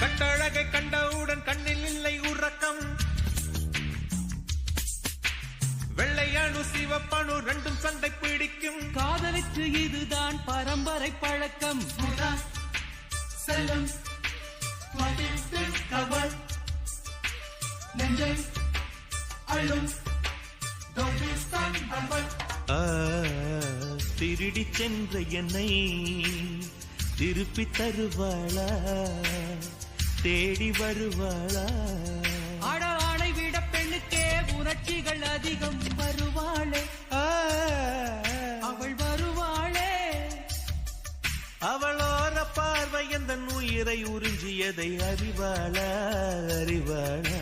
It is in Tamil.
கட்டழகை கண்டவுடன் கண்ணில் இல்லை உறக்கம். வெள்ளையணு சிவப்பணு ரெண்டும் சண்டை பிடிக்கும். காதலுக்கு இதுதான் பரம்பரை பழக்கம். செல்லும் கவல் நெஞ்சை அழும் திருடி சென்ற என்னை திருப்பி தருவாளா, தேடி வருவாளா? ஆடை விட பெண்ணுக்கே உணர்ச்சிகள் அதிகம். வருவாளே அவள் வருவாளே. அவளோர பார்வை எந்த உயிரை உறிஞ்சியதை அறிவாளா, அறிவாளா?